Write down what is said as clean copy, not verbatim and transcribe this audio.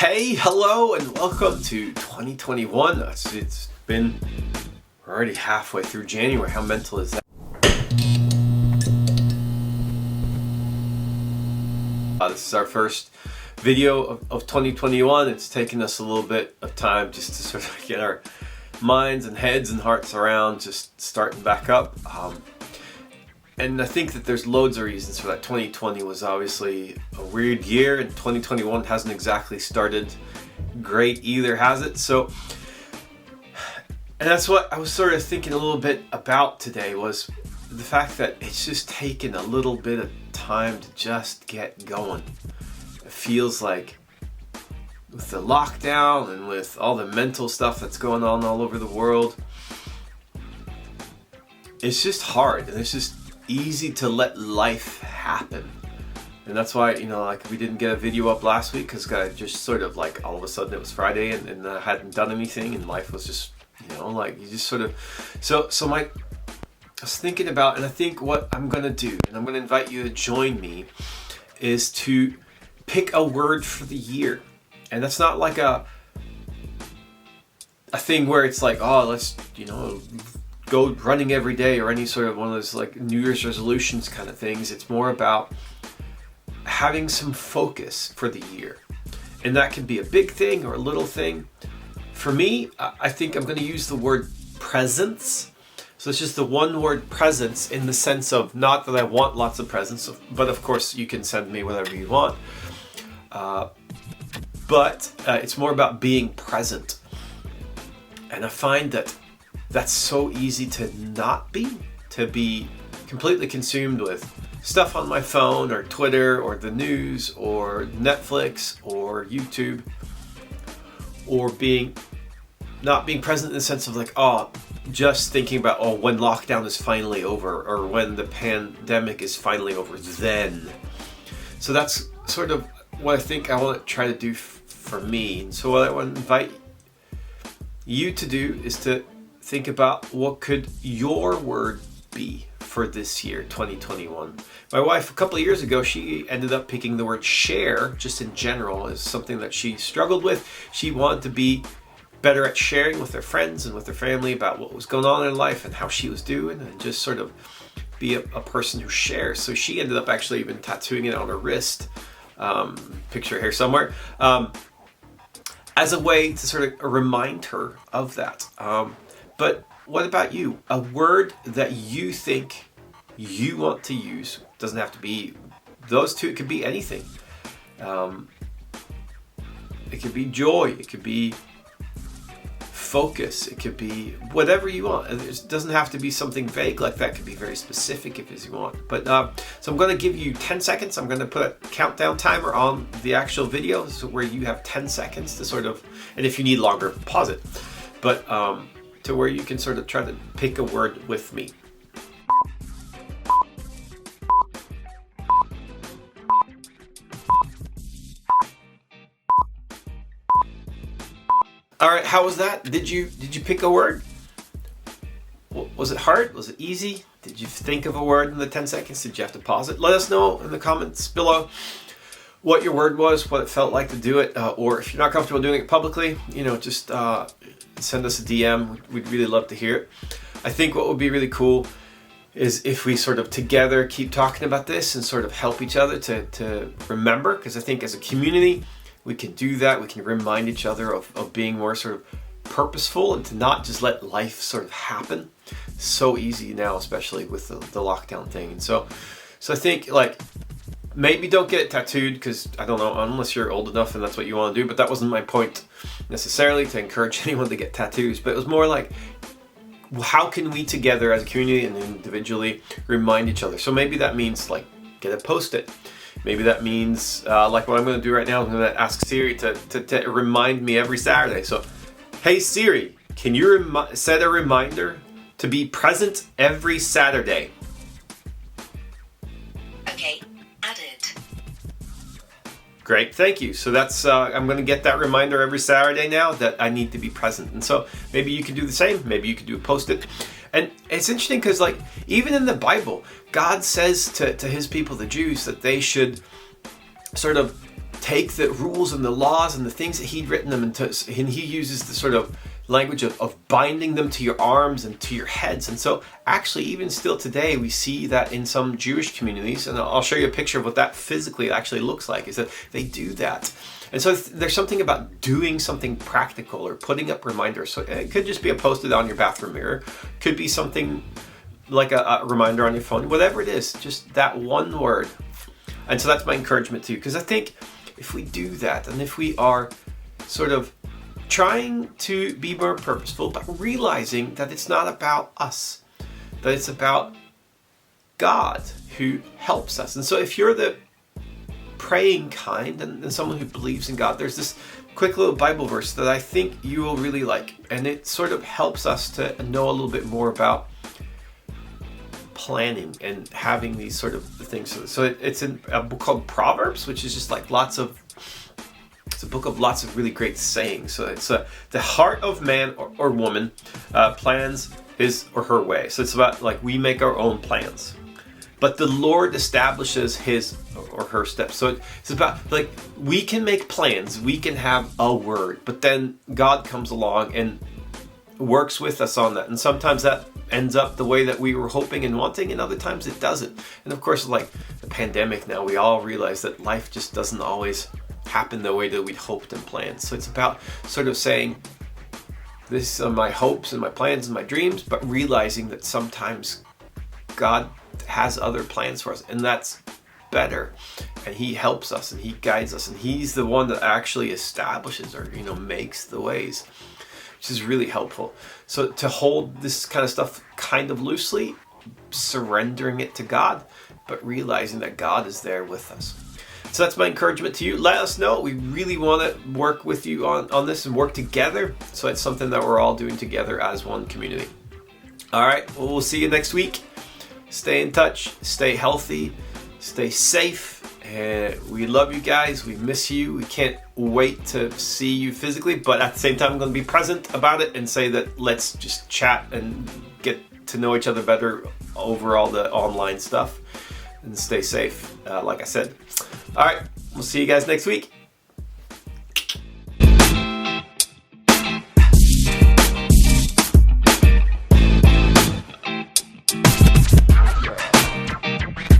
Hey, hello, and welcome to 2021. It's been already halfway through January. How mental is that? This is our first video of 2021. It's taken us a little bit of time just to sort of get our minds and heads and hearts around just starting back up. And I think that there's loads of reasons for that. 2020 was obviously a weird year, and 2021 hasn't exactly started great either, has it? So, and that's what I was sort of thinking a little bit about today, was the fact that it's just taken a little bit of time to just get going. It feels like with the lockdown and with all the mental stuff that's going on all over the world, it's just hard, and it's just easy to let life happen. And that's why, like, we didn't get a video up last week because I just sort of like all of a sudden it was Friday and I hadn't done anything, and life was just, like you just sort of, so I was thinking about, and I think what I'm gonna do, and I'm gonna invite you to join me, is to pick a word for the year. And that's not like a thing where it's like, oh, let's, go running every day, or any sort of one of those like New Year's resolutions kind of things. It's more about having some focus for the year. And that can be a big thing or a little thing. For me, I think I'm going to use the word presence. So it's just the one word, presence, in the sense of, not that I want lots of presents, but of course you can send me whatever you want. But it's more about being present. And I find that that's so easy to not be, to be completely consumed with stuff on my phone or Twitter or the news or Netflix or YouTube, or not being present in the sense of like, just thinking about, when lockdown is finally over, or when the pandemic is finally over, then. So that's sort of what I think I want to try to do for me. And so what I want to invite you to do is to think about, what could your word be for this year, 2021? My wife, a couple of years ago, she ended up picking the word share, just in general, as something that she struggled with. She wanted to be better at sharing with her friends and with her family about what was going on in life and how she was doing, and just sort of be a person who shares. So she ended up actually even tattooing it on her wrist, picture here somewhere, as a way to sort of remind her of that. But what about you? A word that you think you want to use. Doesn't have to be those two. It could be anything. It could be joy. It could be focus. It could be whatever you want. It doesn't have to be something vague like that. It could be very specific if you want. But so I'm going to give you 10 seconds. I'm going to put a countdown timer on the actual video, so where you have 10 seconds to sort of, and if you need longer, pause it. But to where you can sort of try to pick a word with me. All right, how was that? Did you pick a word? Was it hard? Was it easy? Did you think of a word in the 10 seconds? Did you have to pause it? Let us know in the comments below what your word was, what it felt like to do it, or if you're not comfortable doing it publicly, just send us a DM. We'd really love to hear it. I think what would be really cool is if we sort of together keep talking about this and sort of help each other to remember, because I think as a community we can do that. We can remind each other of being more sort of purposeful, and to not just let life sort of happen. It's so easy now, especially with the lockdown thing. And so I think, like, maybe don't get it tattooed, because I don't know, unless you're old enough and that's what you want to do. But that wasn't my point necessarily, to encourage anyone to get tattoos. But it was more like, how can we together as a community and individually remind each other? So maybe that means, like, get a post-it. Maybe that means, like what I'm going to do right now, I'm going to ask Siri to remind me every Saturday. So, hey Siri, can you set a reminder to be present every Saturday? Okay, added. Great, thank you. So that's, I'm going to get that reminder every Saturday now that I need to be present. And so maybe you can do the same. Maybe you can do a post-it. And it's interesting because, like, even in the Bible, God says to his people, the Jews, that they should sort of take the rules and the laws and the things that he'd written them into, and he uses the sort of language of binding them to your arms and to your heads. And so actually even still today we see that in some Jewish communities, and I'll show you a picture of what that physically actually looks like, is that they do that. And so there's something about doing something practical or putting up reminders. So it could just be a post-it on your bathroom mirror, could be something like a reminder on your phone, whatever it is, just that one word. And so that's my encouragement to you, because I think if we do that, and if we are sort of trying to be more purposeful, but realizing that it's not about us, that it's about God who helps us. And so if you're the praying kind and someone who believes in God, there's this quick little Bible verse that I think you will really like, and it sort of helps us to know a little bit more about planning and having these sort of things. So it's in a book called Proverbs, which is just like it's a book of lots of really great sayings. So it's the heart of man or woman plans his or her way. So it's about like we make our own plans, but the Lord establishes his or her steps. So it's about like we can make plans, we can have a word, but then God comes along and works with us on that. And sometimes that ends up the way that we were hoping and wanting, and other times it doesn't. And of course, like the pandemic now, we all realize that life just doesn't always happen the way that we'd hoped and planned. So it's about sort of saying, this are my hopes and my plans and my dreams, but realizing that sometimes God has other plans for us, and that's better. And he helps us and he guides us, and he's the one that actually establishes or makes the ways, which is really helpful. So to hold this kind of stuff kind of loosely, surrendering it to God, but realizing that God is there with us. So that's my encouragement to you. Let us know. We really want to work with you on this and work together. So it's something that we're all doing together as one community. All right. Well, we'll see you next week. Stay in touch. Stay healthy. Stay safe. And we love you guys. We miss you. We can't wait to see you physically. But at the same time, I'm going to be present about it and say that let's just chat and get to know each other better over all the online stuff. And stay safe, like I said. All right, we'll see you guys next week.